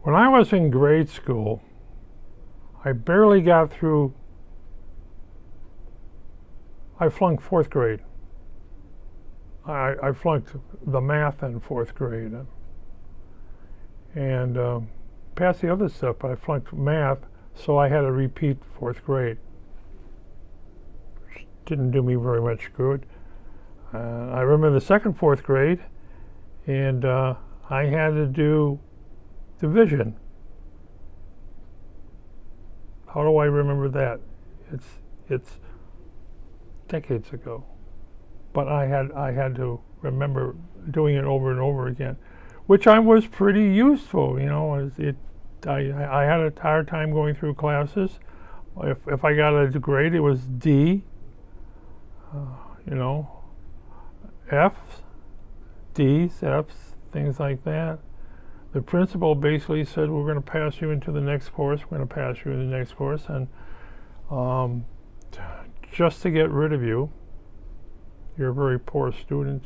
When I was in grade school, I barely got through. I flunked fourth grade. I flunked the math in fourth grade, and passed the other stuff, but I flunked math, so I had to repeat fourth grade. Which didn't do me very much good. I remember the second fourth grade, and I had to do division. How do I remember that? It's decades ago, but I had to remember doing it over and over again, which I was pretty useful. You know, I had a hard time going through classes. If I got a grade, it was D. You know, F's, D's, F's, things like that. The principal basically said, "We're going to pass you into the next course. We're going to pass you into the next course," and just to get rid of you. You're a very poor student.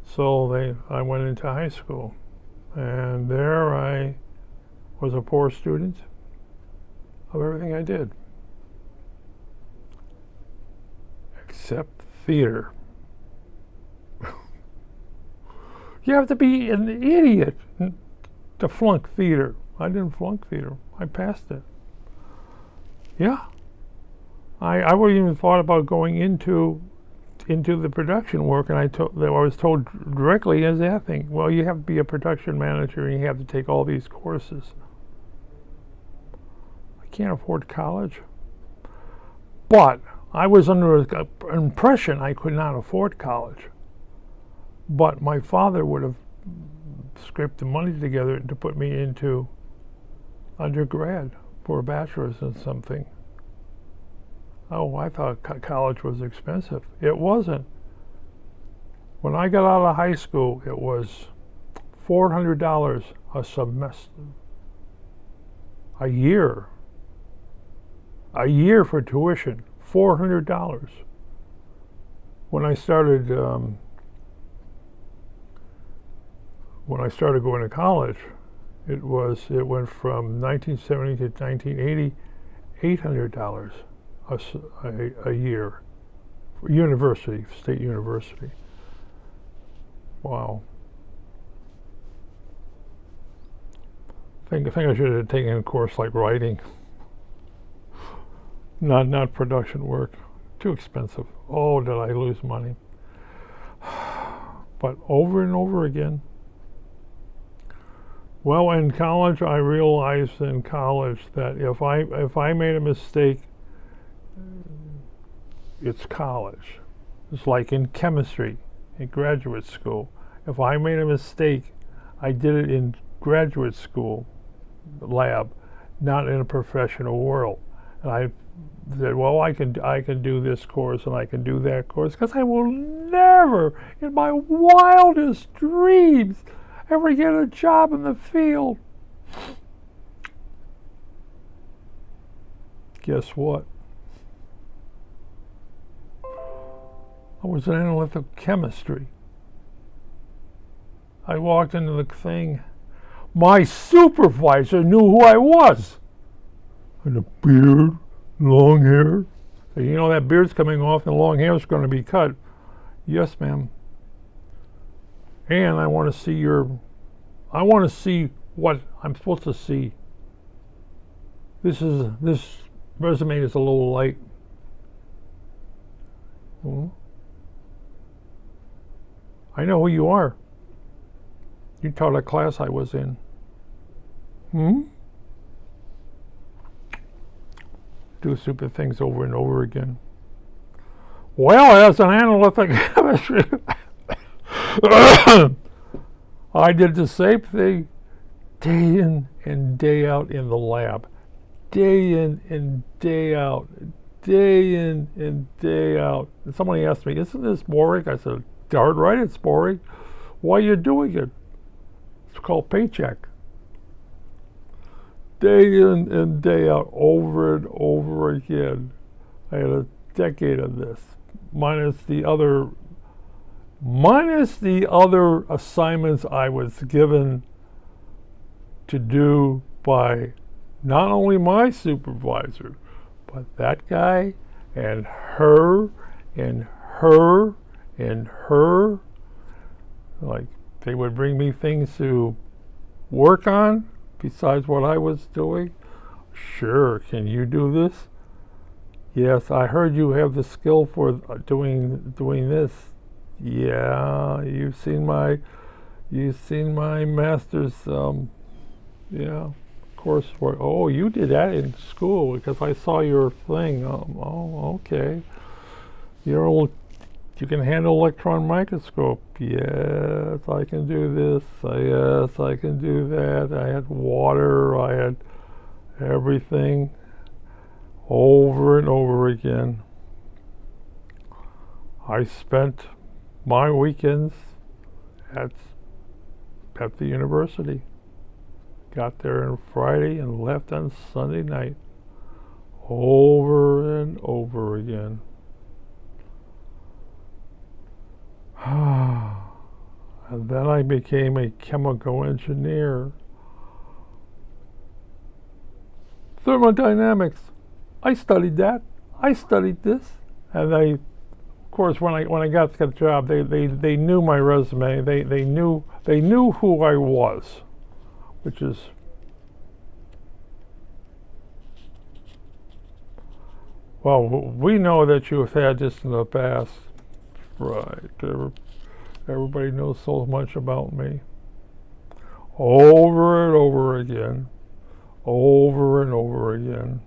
So I went into high school, and there I was a poor student of everything I did, except theater. You have to be an idiot to flunk theater. I didn't flunk theater. I passed it. Yeah. I wouldn't even thought about going into the production work, and I was told directly as that thing, well, you have to be a production manager and you have to take all these courses. I can't afford college. But I was under an impression I could not afford college. But my father would have scraped the money together to put me into undergrad for a bachelor's in something. Oh, I thought college was expensive. It wasn't. When I got out of high school, it was $400 a semester. A year for tuition, $400. When I started going to college, it went from 1970 to 1980, $800 a year, for university, state university. Wow. I think I should have taken a course like writing, not production work. Too expensive. Oh, did I lose money? But over and over again. Well, in college, I realized that if I made a mistake, it's college. It's like in chemistry, in graduate school. If I made a mistake, I did it in graduate school lab, not in a professional world. And I said, well, I can do this course and I can do that course, because I will never, in my wildest dreams, ever get a job in the field. Guess what? I was in analytical chemistry. I walked into the thing. My supervisor knew who I was. And a beard, long hair. So, you know, that beard's coming off and the long hair is going to be cut. Yes, ma'am. And I want to see what I'm supposed to see. This resume is a little light. I know who you are. You taught a class I was in. Do stupid things over and over again. Well, as an analytical chemistry, I did the same thing day in and day out in the lab. Day in and day out. Day in and day out. And somebody asked me, isn't this boring? I said, darn right it's boring. Why are you doing it? It's called paycheck. Day in and day out, over and over again. I had a decade of this, minus the other minus the other assignments I was given to do by not only my supervisor, but that guy and her and her and her. Like, they would bring me things to work on besides what I was doing. Sure, can you do this? Yes, I heard you have the skill for doing this. Yeah, you've seen my master's yeah, coursework. Oh, you did that in school because I saw your thing. Oh, okay. You can handle electron microscope. Yes, I can do this. Yes, I can do that. I had water. I had everything over and over again. I spent my weekends at the university. Got there on Friday and left on Sunday night. Over and over again. And then I became a chemical engineer. Thermodynamics. I studied that. I studied this. And of course, when I got the job, they knew my resume. They knew who I was, which is well, we know that you have had this in the past, right? Everybody knows so much about me. Over and over again, over and over again.